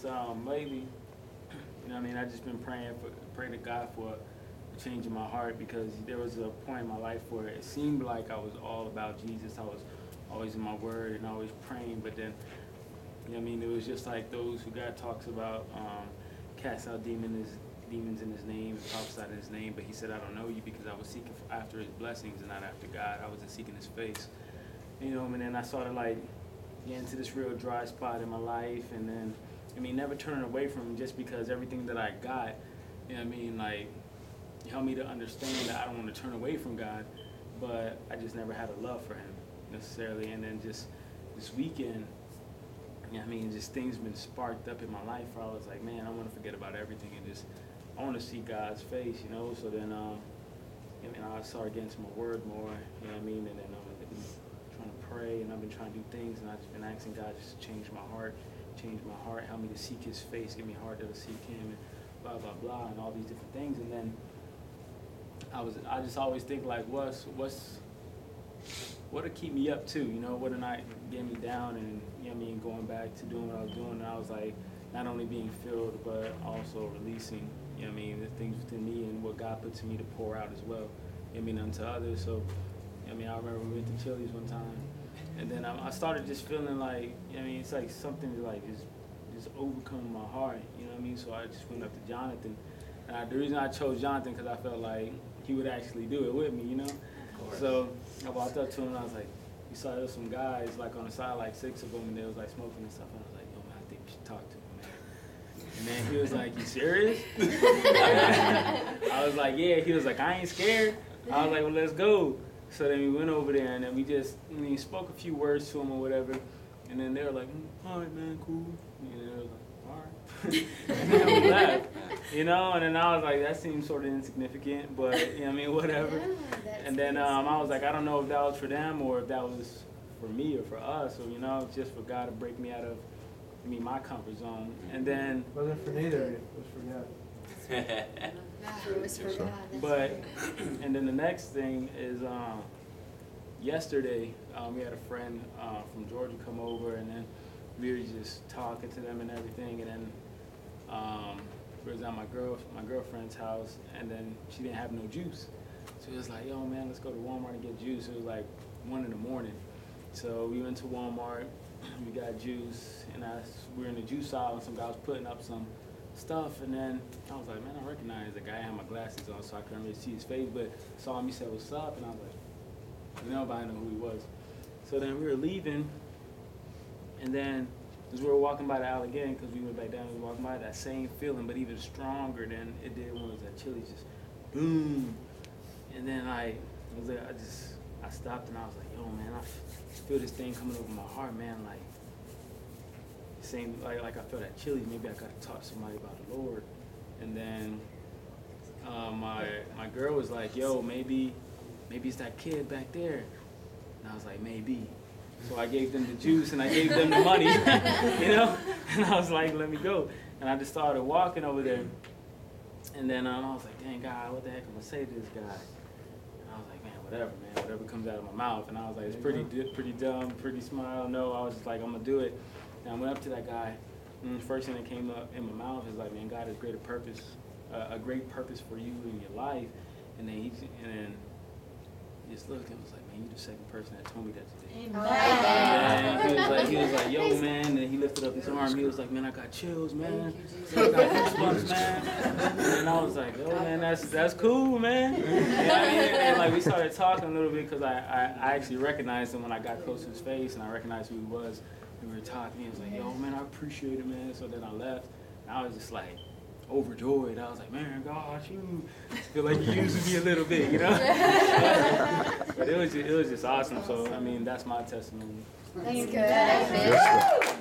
just lately, you know what I mean, I just been praying to God for a change in my heart, because there was a point in my life where it seemed like I was all about Jesus. I was always in my word and always praying, but then, you know what I mean, it was just like those who God talks about, cast out demons in his name and prophesied in his name, but he said, I don't know you, because I was seeking after his blessings and not after God. I wasn't seeking his face. You know, and then I started like getting into this real dry spot in my life, and then, I mean, never turning away from him, just because everything that I got, you know what I mean, like, it helped me to understand that I don't want to turn away from God, but I just never had a love for him necessarily. And then just this weekend, you know what I mean, just things been sparked up in my life where I was like, man, I want to forget about everything and just, I want to see God's face, you know. So then, I mean, I started getting to my word more, you know what I mean, and then I've been trying to pray, and I've been trying to do things, and I've just been asking God just to change my heart, help me to seek his face, give me a heart that'll seek him, and blah, blah, blah, and all these different things. And then I just always think like, what'll keep me up too, you know, what'll not get me down, and, you know what I mean, going back to doing what I was doing. And I was like, not only being filled, but also releasing, you know what I mean, the things within me and what God puts in me to pour out as well, you know what I mean, unto others. So, you know what I mean, I remember we went to Chili's one time, and then I started just feeling like, you know what I mean, it's like something like just overcoming my heart, you know what I mean. So I just went up to Jonathan, and the reason I chose Jonathan, because I felt like he would actually do it with me, you know. So I walked up to him, and I was like, you saw there was some guys like on the side, like 6 of them, and they was like smoking and stuff. And I was like, yo, man, I think we should talk to him, man. And then he was like, you serious? I was like, yeah. He was like, I ain't scared. I was like, well, let's go. So then we went over there, and then we just, I mean, spoke a few words to him or whatever. And then they were like, all right, man, cool. And they were like, all right. And then we left, you know. And then I was like, that seems sort of insignificant, but, you know what I mean, whatever. And then I was like, I don't know if that was for them or if that was for me or for us, or, you know, just for God to break me out of, I mean, my comfort zone. And then... It wasn't for neither, it was for God. It was for God. But, and then the next thing is, yesterday, we had a friend from Georgia come over, and then we were just talking to them and everything, and then we was at my girlfriend's house, and then she didn't have no juice. So it was like, yo, man, let's go to Walmart and get juice. It was like 1 in the morning. So we went to Walmart, we got juice, and we were in the juice aisle, and some guy was putting up some stuff, and then I was like, man, I recognize the guy. I had my glasses on, so I couldn't really see his face, but saw him, he said, what's up? And I was like, you know, but I didn't know who he was. So then we were leaving, and then as we were walking by the alley again, because we went back down, we were walking by, that same feeling, but even stronger than it did when it was at Chili's, just boom. And then I stopped, and I was like, yo, man, I feel this thing coming over my heart, man, like, same, like I felt at Chili's, maybe I got to talk to somebody about the Lord. And then my girl was like, yo, maybe it's that kid back there. And I was like, maybe. So I gave them the juice, and I gave them the money, you know? And I was like, let me go. And I just started walking over there. And then I was like, dang, God, what the heck am I going to say to this guy? And I was like, man, whatever comes out of my mouth. And I was like, it's pretty dumb, pretty smile. No, I was just like, I'm going to do it. And I went up to that guy, and the first thing that came up in my mouth is like, man, God has a great purpose for you in your life. And then he just looked and was like, man, you're the second person that told me that today. Amen. And he was like, yo, man. And he lifted up his arm. He was like, man, I got chills, man. I got goosebumps, man. And I was like, oh, man, that's cool, man. You know what I mean? And like we started talking a little bit, because I actually recognized him when I got close to his face, and I recognized who he was. And we were talking. He was like, yo, man, I appreciate it, man. So then I left. And I was just like overjoyed. I was like, man, God, you feel like you used me a little bit, you know? But it was just awesome. So, I mean, that's my testimony. That's good. Amen.